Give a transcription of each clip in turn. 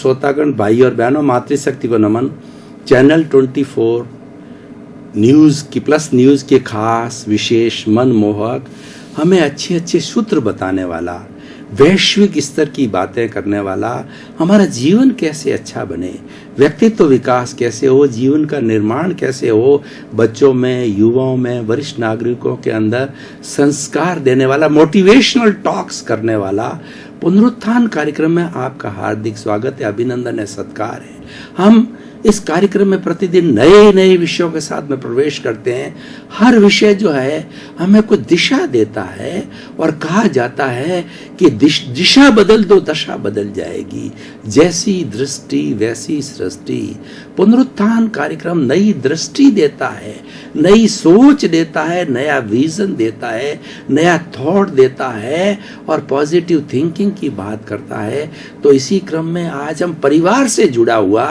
श्रोतागण, भाई और बहनों, मातृशक्ति को नमन। चैनल 24 न्यूज़ की प्लस न्यूज़ के खास विशेष मनमोहक, हमें अच्छे अच्छे सूत्र बताने वाला, वैश्विक स्तर की बातें करने वाला, हमारा जीवन कैसे अच्छा बने, व्यक्तित्व विकास कैसे हो, जीवन का निर्माण कैसे हो, बच्चों में, युवाओं में, वरिष्ठ नागरिकों के अंदर संस्कार देने वाला, मोटिवेशनल टॉक्स करने वाला पुनरुत्थान कार्यक्रम में आपका हार्दिक स्वागत है, अभिनंदन है, सत्कार है। हम इस कार्यक्रम में प्रतिदिन नए नए विषयों के साथ में प्रवेश करते हैं। हर विषय जो है हमें कुछ दिशा देता है और कहा जाता है कि दिशा बदल दो दशा बदल जाएगी, जैसी दृष्टि वैसी सृष्टि। पुनरुत्थान कार्यक्रम नई दृष्टि देता है, नई सोच देता है, नया विजन देता है, नया थॉट देता है और पॉजिटिव थिंकिंग की बात करता है। तो इसी क्रम में आज हम परिवार से जुड़ा हुआ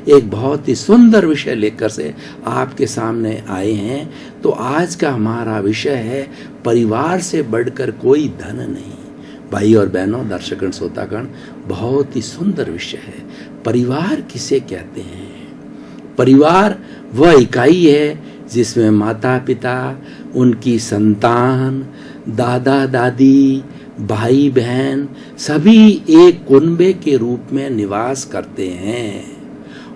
एक बहुत ही सुंदर विषय लेकर से आपके सामने आए हैं। तो आज का हमारा विषय है परिवार से बढ़कर कोई धन नहीं। भाई और बहनों, दर्शकगण, श्रोतागण, बहुत ही सुंदर विषय है। परिवार किसे कहते हैं? परिवार वह इकाई है जिसमें माता पिता, उनकी संतान, दादा दादी, भाई बहन सभी एक कुनबे के रूप में निवास करते हैं।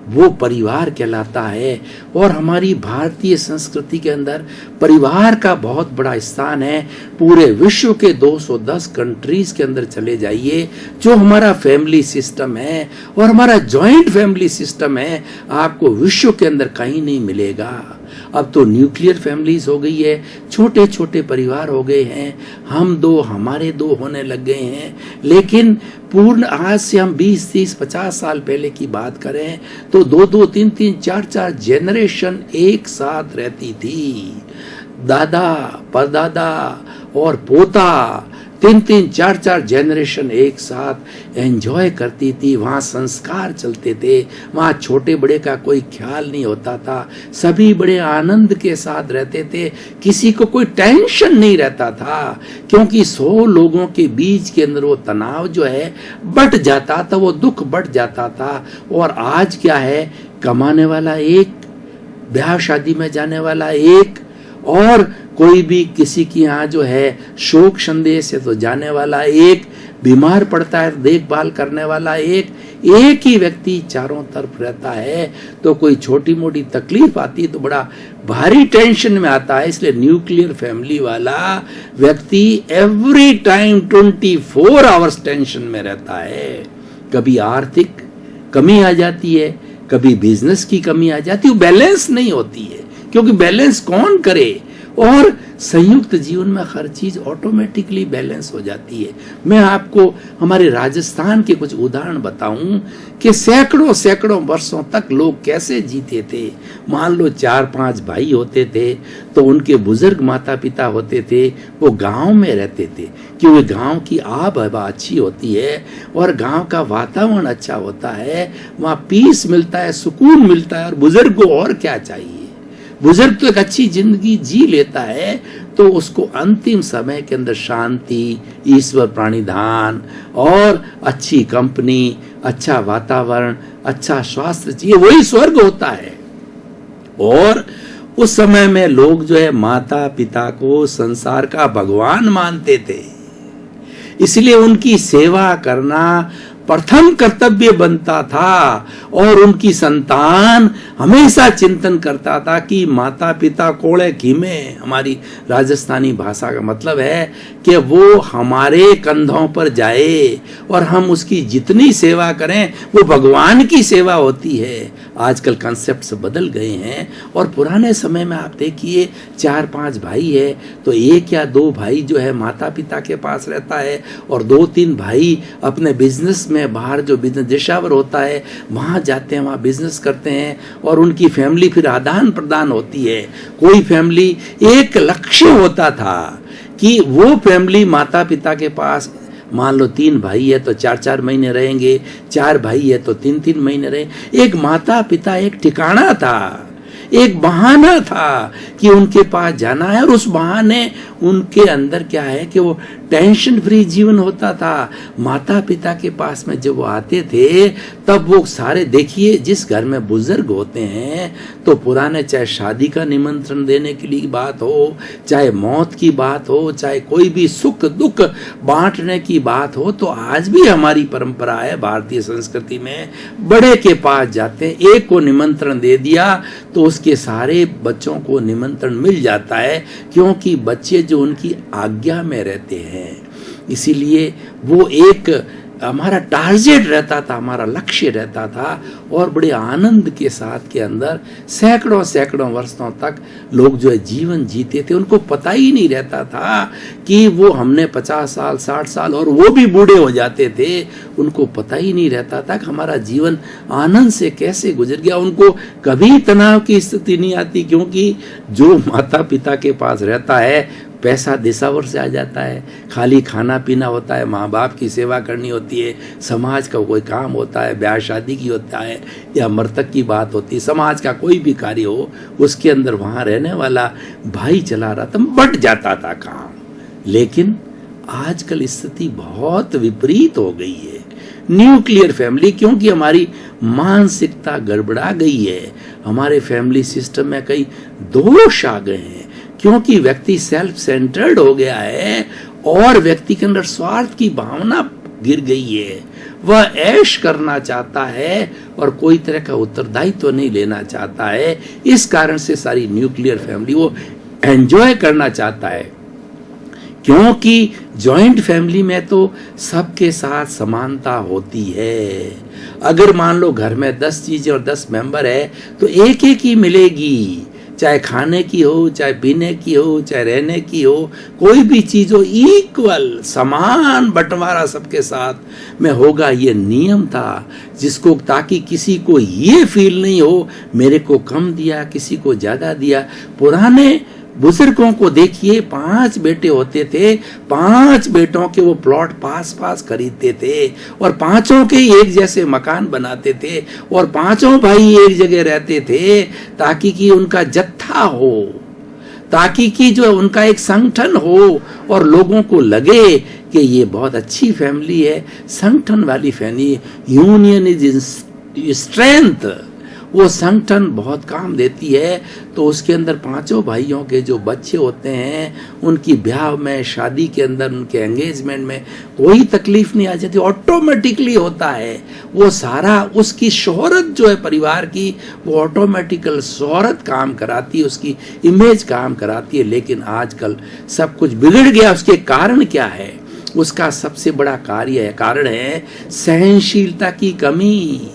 वो परिवार कहलाता है। और हमारी भारतीय संस्कृति के अंदर परिवार का बहुत बड़ा स्थान है। पूरे विश्व के 210 कंट्रीज के अंदर चले जाइए, जो हमारा फैमिली सिस्टम है और हमारा जॉइंट फैमिली सिस्टम है, आपको विश्व के अंदर कहीं नहीं मिलेगा। अब तो न्यूक्लियर फैमिलीज हो गई है, छोटे छोटे परिवार हो गए हैं, हम दो हमारे दो होने लग गए हैं। लेकिन पूर्ण आज से हम 20, 30, 50 साल पहले की बात करें तो 2-2, 3-3, 4-4 जेनरेशन एक साथ रहती थी। दादा, परदादा और पोता 3-3, 4-4 जेनरेशन एक साथ एंजॉय करती थी। वहाँ संस्कार चलते थे, वहाँ छोटे बड़े का कोई ख्याल नहीं होता था, सभी बड़े आनंद के साथ रहते थे, किसी को कोई टेंशन नहीं रहता था, क्योंकि 100 लोगों के बीच के अंदर वो तनाव जो है बढ़ जाता था, वो दुख बढ़ जाता था। और आज क्या है, कमाने वाला एक, ब्याह शादी में जाने वाला एक, और कोई भी किसी की यहाँ जो है शोक संदेश है तो जाने वाला एक, बीमार पड़ता है देखभाल करने वाला एक ही व्यक्ति चारों तरफ रहता है। तो कोई छोटी मोटी तकलीफ आती तो बड़ा भारी टेंशन में आता है। इसलिए न्यूक्लियर फैमिली वाला व्यक्ति एवरी टाइम 24 आवर्स टेंशन में रहता है। कभी आर्थिक कमी आ जाती है, कभी बिजनेस की कमी आ जाती है, बैलेंस नहीं होती है, क्योंकि बैलेंस कौन करे। और संयुक्त जीवन में हर चीज ऑटोमेटिकली बैलेंस हो जाती है। मैं आपको हमारे राजस्थान के कुछ उदाहरण बताऊं कि सैकड़ों सैकड़ों वर्षों तक लोग कैसे जीते थे। मान लो 4-5 भाई होते थे तो उनके बुजुर्ग माता पिता होते थे, वो गांव में रहते थे, क्योंकि गांव की आब हवा अच्छी होती है और गांव का वातावरण अच्छा होता है, वहाँ पीस मिलता है, सुकून मिलता है। और बुजुर्ग को और क्या चाहिए? बुजुर्ग तो एक अच्छी जिंदगी जी लेता है, तो उसको अंतिम समय के अंदर शांति, ईश्वर प्राणिधान और अच्छी कंपनी, अच्छा वातावरण, अच्छा स्वास्थ्य चाहिए, वही स्वर्ग होता है। और उस समय में लोग जो है माता पिता को संसार का भगवान मानते थे, इसलिए उनकी सेवा करना प्रथम कर्तव्य बनता था। और उनकी संतान हमेशा चिंतन करता था कि माता पिता कोड़े कीमे, हमारी राजस्थानी भाषा का मतलब है कि वो हमारे कंधों पर जाए और हम उसकी जितनी सेवा करें वो भगवान की सेवा होती है। आजकल कॉन्सेप्ट्स बदल गए हैं। और पुराने समय में आप देखिए 4-5 भाई है तो 1 या 2 भाई जो है माता पिता के पास रहता है और 2-3 भाई अपने बिजनेस में, बाहर जो बिजनेस देशावर होता है वहाँ जाते हैं, वहाँ बिजनेस करते हैं और उनकी फैमिली फिर आदान प्रदान होती है। कोई फैमिली एक लक्ष्य होता था कि वो फैमिली माता पिता के पास, मान लो 3 भाई है तो 4-4 महीने रहेंगे, 4 भाई है तो 3-3 महीने रहे। एक माता पिता एक ठिकाना था, एक बहाना था कि उनके पास जाना है और उस बहाने उनके अंदर क्या है कि वो टेंशन फ्री जीवन होता था। माता पिता के पास में जब वो आते थे तब वो सारे, देखिए जिस घर में बुजुर्ग होते हैं तो पुराने, चाहे शादी का निमंत्रण देने के लिए बात हो, चाहे मौत की बात हो, चाहे कोई भी सुख दुख बांटने की बात हो, तो आज भी हमारी परंपरा है भारतीय संस्कृति में, बड़े के पास जाते हैं, एक को निमंत्रण दे दिया तो उसके सारे बच्चों को निमंत्रण मिल जाता है, क्योंकि बच्चे जो उनकी आज्ञा में रहते हैं। इसीलिए वो एक हमारा टारगेट रहता था, हमारा लक्ष्य रहता था, और बड़े आनंद के साथ के अंदर सैकड़ों सैकड़ों वर्षों तक लोग जो है जीवन जीते थे। उनको पता ही नहीं रहता था कि वो हमने 50 साल 60 साल, और वो भी बूढ़े हो जाते थे, उनको पता ही नहीं रहता था कि हमारा जीवन आनंद से कैसे गुजर गया। उनको कभी तनाव की स्थिति नहीं आती, क्योंकि जो माता पिता के पास रहता है पैसा दिशावर से आ जाता है, खाली खाना पीना होता है, माँ बाप की सेवा करनी होती है, समाज का कोई काम होता है, ब्याह शादी की होता है, या मृतक की बात होती है, समाज का कोई भी कार्य हो, उसके अंदर वहाँ रहने वाला भाई चला रहा था, बढ़ जाता था काम। लेकिन आजकल स्थिति बहुत विपरीत हो गई है, न्यूक्लियर फैमिली, क्योंकि हमारी मानसिकता गड़बड़ा गई है, हमारे फैमिली सिस्टम में कई दोष आ गए हैं, क्योंकि व्यक्ति सेल्फ सेंटर्ड हो गया है और व्यक्ति के अंदर स्वार्थ की भावना गिर गई है। वह ऐश करना चाहता है और कोई तरह का उत्तरदायित्व तो नहीं लेना चाहता है। इस कारण से सारी न्यूक्लियर फैमिली वो एंजॉय करना चाहता है, क्योंकि जॉइंट फैमिली में तो सबके साथ समानता होती है। अगर मान लो घर में 10 चीजें और 10 मेंबर है तो एक एक ही मिलेगी, चाहे खाने की हो, चाहे पीने की हो, चाहे रहने की हो, कोई भी चीज हो, इक्वल समान बंटवारा सबके साथ में होगा। ये नियम था जिसको, ताकि किसी को ये फील नहीं हो मेरे को कम दिया, किसी को ज्यादा दिया। पुराने बुजुर्गों को देखिए, 5 बेटे होते थे, 5 बेटों के वो प्लॉट पास पास खरीदते थे और 5 के एक जैसे मकान बनाते थे और 5 भाई एक जगह रहते थे, ताकि कि उनका जत्था हो, ताकि कि जो उनका एक संगठन हो और लोगों को लगे कि ये बहुत अच्छी फैमिली है, संगठन वाली फैमिली। यूनियन इज स्ट्रेंथ, वो संगठन बहुत काम देती है। तो उसके अंदर 5 भाइयों के जो बच्चे होते हैं, उनकी ब्याह में, शादी के अंदर, उनके एंगेजमेंट में कोई तकलीफ नहीं आ जाती, ऑटोमेटिकली होता है। वो सारा उसकी शोहरत जो है परिवार की, वो ऑटोमेटिकल शोहरत काम कराती है, उसकी इमेज काम कराती है। लेकिन आजकल सब कुछ बिगड़ गया। उसके कारण क्या है? उसका सबसे बड़ा कारण है सहनशीलता की कमी।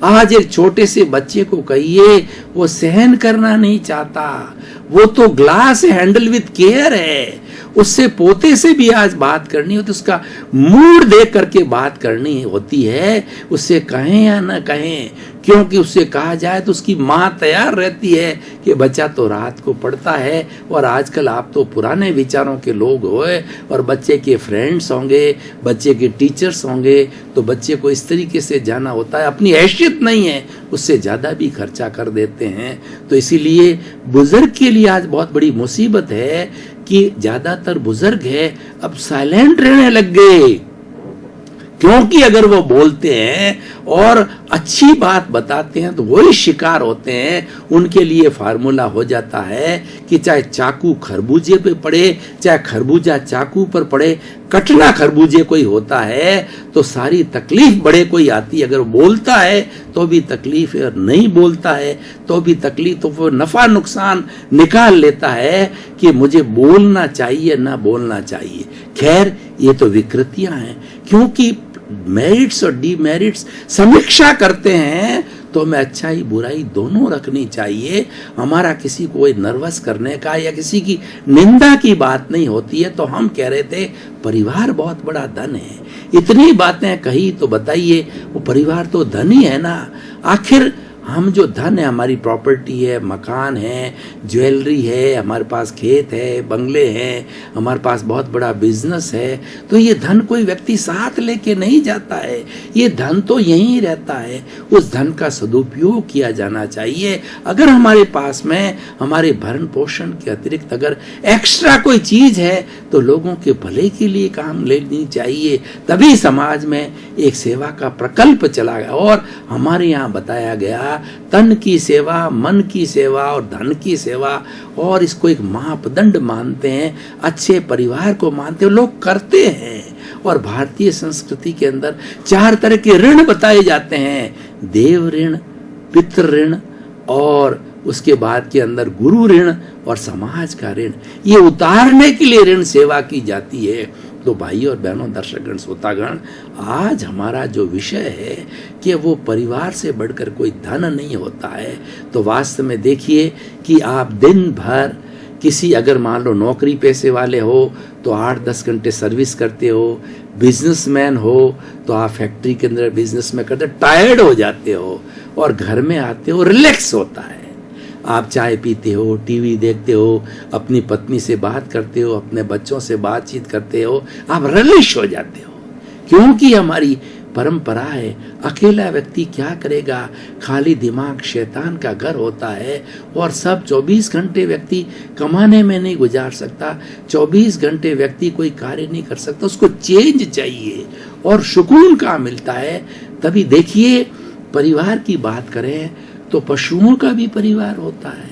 आज एक छोटे से बच्चे को कहिए, वो सहन करना नहीं चाहता, वो तो ग्लास हैंडल विद केयर है। उससे पोते से भी आज बात करनी होती, उसका मूड देख करके बात करनी होती है, उससे कहें या ना कहें, क्योंकि उससे कहा जाए तो उसकी माँ तैयार रहती है कि बच्चा तो रात को पढ़ता है। और आजकल आप तो पुराने विचारों के लोग होए और बच्चे के फ्रेंड्स होंगे, बच्चे के टीचर्स होंगे, तो बच्चे को इस तरीके से जाना होता है, अपनी हैसियत नहीं है, उससे ज़्यादा भी खर्चा कर देते हैं। तो इसीलिए बुजुर्ग के लिए आज बहुत बड़ी मुसीबत है कि ज़्यादातर बुजुर्ग है अब साइलेंट रहने लग गए, क्योंकि अगर वो बोलते हैं और अच्छी बात बताते हैं तो वही शिकार होते हैं। उनके लिए फार्मूला हो जाता है कि चाहे चाकू खरबूजे पे पड़े, चाहे खरबूजा चाकू पर पड़े, कटना खरबूजे कोई होता है तो सारी तकलीफ बड़े कोई आती है। अगर बोलता है तो भी तकलीफ है और नहीं बोलता है तो भी तकलीफ, तो वो नफा नुकसान निकाल लेता है कि मुझे बोलना चाहिए ना बोलना चाहिए। खैर, ये तो विकृतियां हैं, क्योंकि मेरिट्स और डीमेरिट्स समीक्षा करते हैं तो हमें अच्छाई बुराई दोनों रखनी चाहिए। हमारा किसी को नर्वस करने का या किसी की निंदा की बात नहीं होती है। तो हम कह रहे थे परिवार बहुत बड़ा धन है, इतनी बातें कही तो बताइए, वो परिवार तो धन ही है ना। आखिर हम जो धन है, हमारी प्रॉपर्टी है, मकान है, ज्वेलरी है, हमारे पास खेत है, बंगले हैं, हमारे पास बहुत बड़ा बिजनेस है, तो ये धन कोई व्यक्ति साथ लेके नहीं जाता है, ये धन तो यहीं रहता है। उस धन का सदुपयोग किया जाना चाहिए। अगर हमारे पास में हमारे भरण पोषण के अतिरिक्त अगर एक्स्ट्रा कोई चीज है तो लोगों के भले के लिए काम लेनी चाहिए, तभी समाज में एक सेवा का प्रकल्प चला गया। और हमारे यहाँ बताया गया, तन की सेवा, मन की सेवा और धन की सेवा, और इसको एक मापदंड मानते हैं, अच्छे परिवार को मानते हैं, लोग करते हैं। और भारतीय संस्कृति के अंदर 4 तरह के ऋण बताए जाते हैं, देव ऋण, पितृ ऋण, और उसके बाद के अंदर गुरु ऋण और समाज का ऋण। ये उतारने के लिए ऋण सेवा की जाती है। तो भाई और बहनों, दर्शकगण, श्रोतागण, आज हमारा जो विषय है कि वो परिवार से बढ़कर कोई धन नहीं होता है। तो वास्तव में देखिए कि आप दिन भर किसी, अगर मान लो नौकरी पेशे वाले हो तो 8-10 घंटे सर्विस करते हो, बिजनेसमैन हो तो आप फैक्ट्री के अंदर बिजनेस में करते, टायर्ड हो जाते हो और घर में आते हो, रिलैक्स होता है। आप चाय पीते हो, टीवी देखते हो, अपनी पत्नी से बात करते हो, अपने बच्चों से बातचीत करते हो, आप रिलैक्स हो जाते हो, क्योंकि हमारी परंपरा है। अकेला व्यक्ति क्या करेगा, खाली दिमाग शैतान का घर होता है। और सब 24 घंटे व्यक्ति कमाने में नहीं गुजार सकता, 24 घंटे व्यक्ति कोई कार्य नहीं कर सकता, उसको चेंज चाहिए। और सुकून कहाँ मिलता है? तभी देखिए, परिवार की बात करें तो पशुओं का भी परिवार होता है,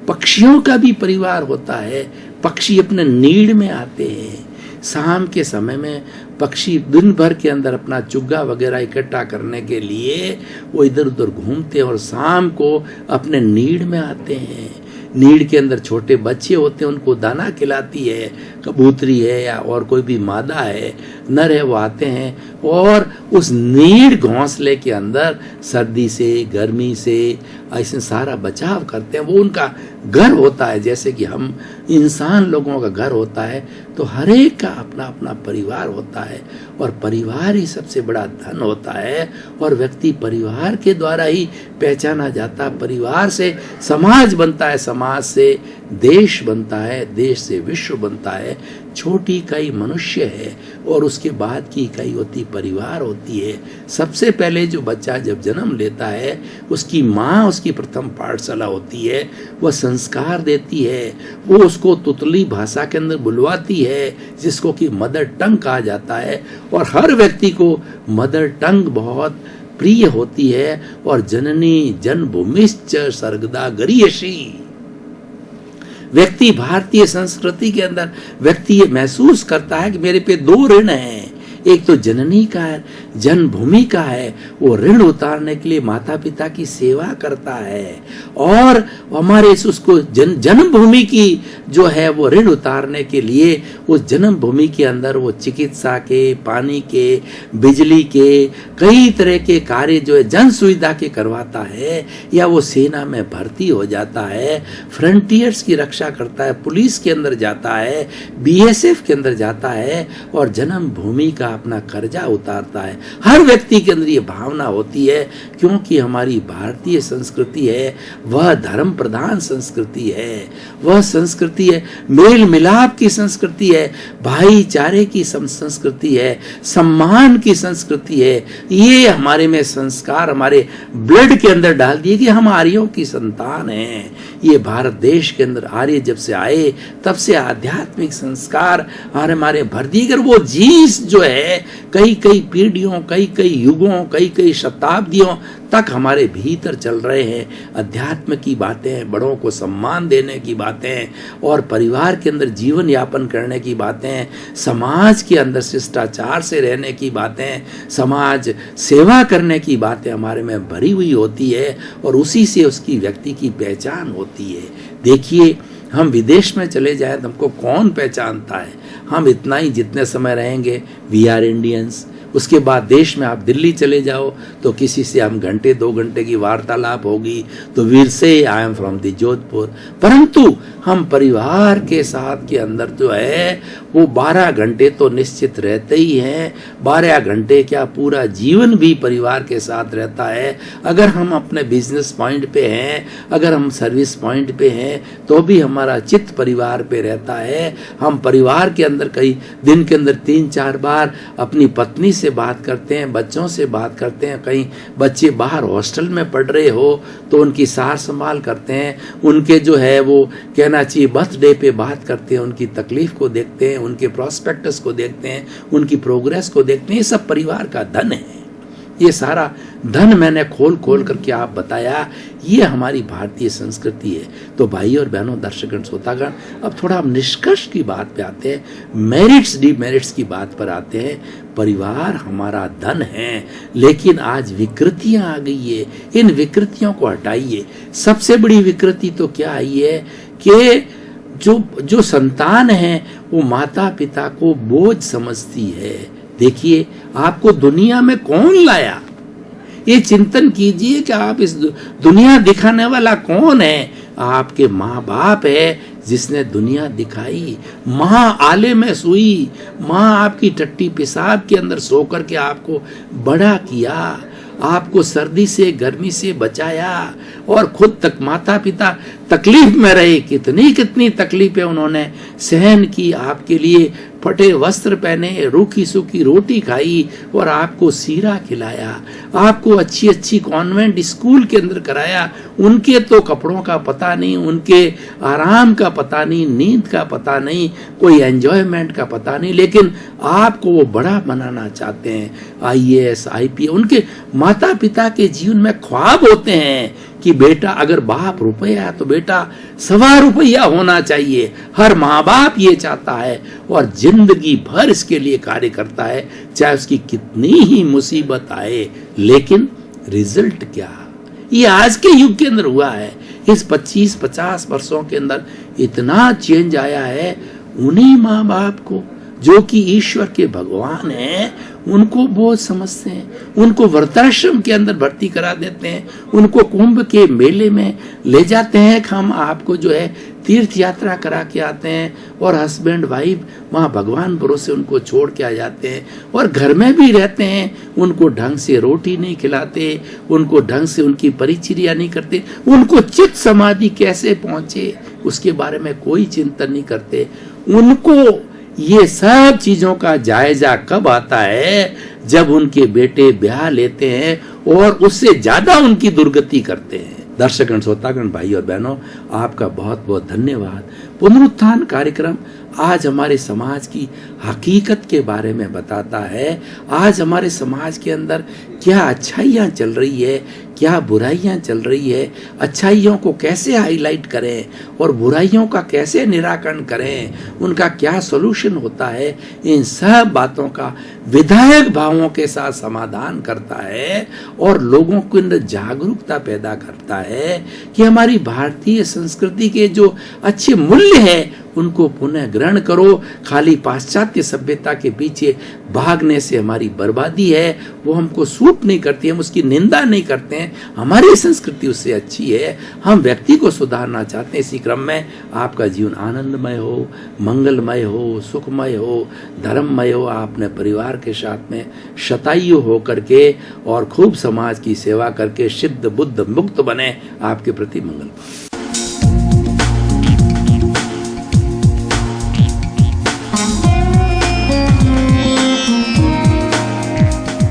पक्षियों का भी परिवार होता है। पक्षी अपने नीड में आते हैं। शाम के समय में पक्षी दिन भर के अंदर अपना चुग्गा वगैरह इकट्ठा करने के लिए वो इधर उधर घूमते हैं और शाम को अपने नीड में आते हैं। नीड के अंदर छोटे बच्चे होते हैं, उनको दाना खिलाती है, कबूतरी है या और कोई भी मादा है, नर है, वो आते हैं और उस नीड घोंसले के अंदर सर्दी से, गर्मी से ऐसे सारा बचाव करते हैं। वो उनका घर होता है, जैसे कि हम इंसान लोगों का घर होता है। तो हर एक का अपना अपना परिवार होता है और परिवार ही सबसे बड़ा धन होता है। और व्यक्ति परिवार के द्वारा ही पहचाना जाता है। परिवार से समाज बनता है, समाज से देश बनता है, देश से विश्व बनता है। छोटी इकाई मनुष्य है और उसके बाद की इकाई होती परिवार होती है। सबसे पहले जो बच्चा जब जन्म लेता है, उसकी माँ उसकी प्रथम पाठशाला होती है, वह संस्कार देती है, वो उसको तुतली भाषा के अंदर बुलवाती है, जिसको कि मदर टंग कहा जाता है। और हर व्यक्ति को मदर टंग बहुत प्रिय होती है। और जननी जन्मभूमिश्च सर्गदा गरीयसी, व्यक्ति भारतीय संस्कृति के अंदर व्यक्ति ये महसूस करता है कि मेरे पे 2 ऋण हैं। एक तो जननी का है, जन्मभूमि का है, वो ऋण उतारने के लिए माता पिता की सेवा करता है। और हमारे उसको जन्मभूमि की जो है वो ऋण उतारने के लिए उस जन्मभूमि के अंदर वो चिकित्सा के, पानी के, बिजली के, कई तरह के कार्य जो है जन सुविधा के करवाता है। या वो सेना में भर्ती हो जाता है, फ्रंटियर्स की रक्षा करता है, पुलिस के अंदर जाता है, BSF के अंदर जाता है और जन्मभूमि का अपना कर्जा उतारता है। हर व्यक्ति के अंदर ये भावना होती है, क्योंकि हमारी भारतीय संस्कृति है वह धर्म प्रधान संस्कृति है। वह संस्कृति है मेल मिलाप की संस्कृति है, भाईचारे की संस्कृति है, सम्मान की संस्कृति है। ये हमारे में संस्कार हमारे ब्लड के अंदर डाल दिए कि हम आर्यों की संतान हैं। ये भारत देश के अंदर आर्य जब से आए तब से आध्यात्मिक संस्कार हमारे भर दिए। अगर वो जीस जो है कई कई पीढ़ियों, कई कई युगों, कई कई शताब्दियों तक हमारे भीतर चल रहे हैं। अध्यात्म की बातें, बड़ों को सम्मान देने की बातें और परिवार के अंदर जीवन यापन करने की बातें, समाज के अंदर शिष्टाचार से रहने की बातें, समाज सेवा करने की बातें हमारे में भरी हुई होती है और उसी से उसकी व्यक्ति की पहचान होती है। देखिए, हम विदेश में चले जाएं तो हमको कौन पहचानता है? हम इतना ही जितने समय रहेंगे, वी आर इंडियंस। उसके बाद देश में आप दिल्ली चले जाओ तो किसी से हम घंटे 2 घंटे की वार्तालाप होगी तो वीर से I am from the Jodhpur. परंतु हम परिवार के साथ के अंदर जो है वो 12 घंटे तो निश्चित रहते ही हैं। 12 घंटे क्या, पूरा जीवन भी परिवार के साथ रहता है। अगर हम अपने बिजनेस पॉइंट पे हैं, अगर हम सर्विस पॉइंट पे हैं, तो भी हमारा चित्त परिवार पे रहता है। हम परिवार के अंदर कई दिन के अंदर 3-4 बार अपनी पत्नी से बात करते हैं, बच्चों से बात करते हैं। कहीं बच्चे बाहर हॉस्टल में पढ़ रहे हो तो उनकी सार संभाल करते हैं, उनके जो है वो कहना चाहिए बर्थडे पे बात करते हैं, उनकी तकलीफ को देखते हैं, उनके प्रॉस्पेक्टस को देखते हैं, उनकी प्रोग्रेस को देखते हैं। ये सब परिवार का धन है। ये सारा धन मैंने खोल खोल करके आप बताया, ये हमारी भारतीय संस्कृति है। तो भाई और बहनों, दर्शकगण, श्रोतागण, अब थोड़ा हम निष्कर्ष की बात पे आते हैं, मेरिट्स डिमेरिट्स की बात पर आते हैं। परिवार हमारा धन है, लेकिन आज विकृतियां आ गई है। इन विकृतियों को हटाइए। सबसे बड़ी विकृति तो क्या आई है कि जो संतान है वो माता पिता को बोझ समझती है। देखिए, आपको दुनिया में कौन लाया, ये चिंतन कीजिए कि आप इस दुनिया दिखाने वाला कौन है। आपके माँ बाप है जिसने दुनिया दिखाई। माँ आले में सोई, माँ आपकी टट्टी पेशाब के अंदर सो करके आपको बड़ा किया, आपको सर्दी से गर्मी से बचाया, और खुद तक माता पिता तकलीफ में रहे। कितनी कितनी तकलीफें उन्होंने सहन की, आपके लिए फटे वस्त्र पहने, रूखी सूखी रोटी खाई और आपको सीरा खिलाया, आपको अच्छी अच्छी कॉन्वेंट स्कूल के अंदर कराया। उनके तो कपड़ों का पता नहीं, उनके आराम का पता नहीं, नींद का पता नहीं, कोई एंजॉयमेंट का पता नहीं, लेकिन आपको वो बड़ा बनाना चाहते हैं। IAS IPS उनके माता पिता के जीवन में ख्वाब होते हैं कि बेटा, अगर बाप रुपया है तो बेटा 1.25 रुपया होना चाहिए। हर माँ बाप ये चाहता है और जिंदगी भर इसके लिए कार्य करता है, चाहे उसकी कितनी ही मुसीबत आए। लेकिन रिजल्ट क्या, ये आज के युग के अंदर हुआ है। इस 25-50 वर्षों के अंदर इतना चेंज आया है। उन्हीं माँ बाप को जो कि ईश्वर के भगवान हैं, उनको बोझ समझते हैं, उनको वृद्धाश्रम के अंदर भर्ती करा देते हैं, उनको कुंभ के मेले में ले जाते हैं कि हम आपको जो है तीर्थ यात्रा करा के आते हैं, और हस्बैंड वाइफ वहाँ भगवान भरोसे उनको छोड़ के आ जाते हैं, और घर में भी रहते हैं, उनको ढंग से रोटी नहीं खिलाते, उनको ढंग से उनकी परिचर्या नहीं करते, उनको चित्त समाधि कैसे पहुंचे उसके बारे में कोई चिंतन नहीं करते। उनको ये सब चीजों का जायजा कब आता है, जब उनके बेटे ब्याह लेते हैं और उससे ज्यादा उनकी दुर्गति करते हैं। दर्शकगण, श्रोतागण, भाई और बहनों, आपका बहुत बहुत धन्यवाद। पुनरुत्थान कार्यक्रम आज हमारे समाज की हकीकत के बारे में बताता है। आज हमारे समाज के अंदर क्या अच्छाइयाँ चल रही है, क्या बुराइयाँ चल रही है, अच्छाइयों को कैसे हाईलाइट करें और बुराइयों का कैसे निराकरण करें, उनका क्या सॉल्यूशन होता है, इन सब बातों का विधायक भावों के साथ समाधान करता है और लोगों के अंदर जागरूकता पैदा करता है कि हमारी भारतीय संस्कृति के जो अच्छे मूल्य हैं उनको पुनः ग्रहण करो। खाली पाश्चात्य सभ्यता के पीछे भागने से हमारी बर्बादी है, वो हमको सूट नहीं करती, हम उसकी निंदा नहीं करते हैं। हमारी संस्कृति उससे अच्छी है, हम व्यक्ति को सुधारना चाहते हैं। इसी क्रम में आपका जीवन आनंदमय हो, मंगलमय हो, सुखमय हो, धर्ममय हो। आपने परिवार के साथ में शतायु हो करके और खूब समाज की सेवा करके सिद्ध बुद्ध मुक्त बने। आपके प्रति मंगल।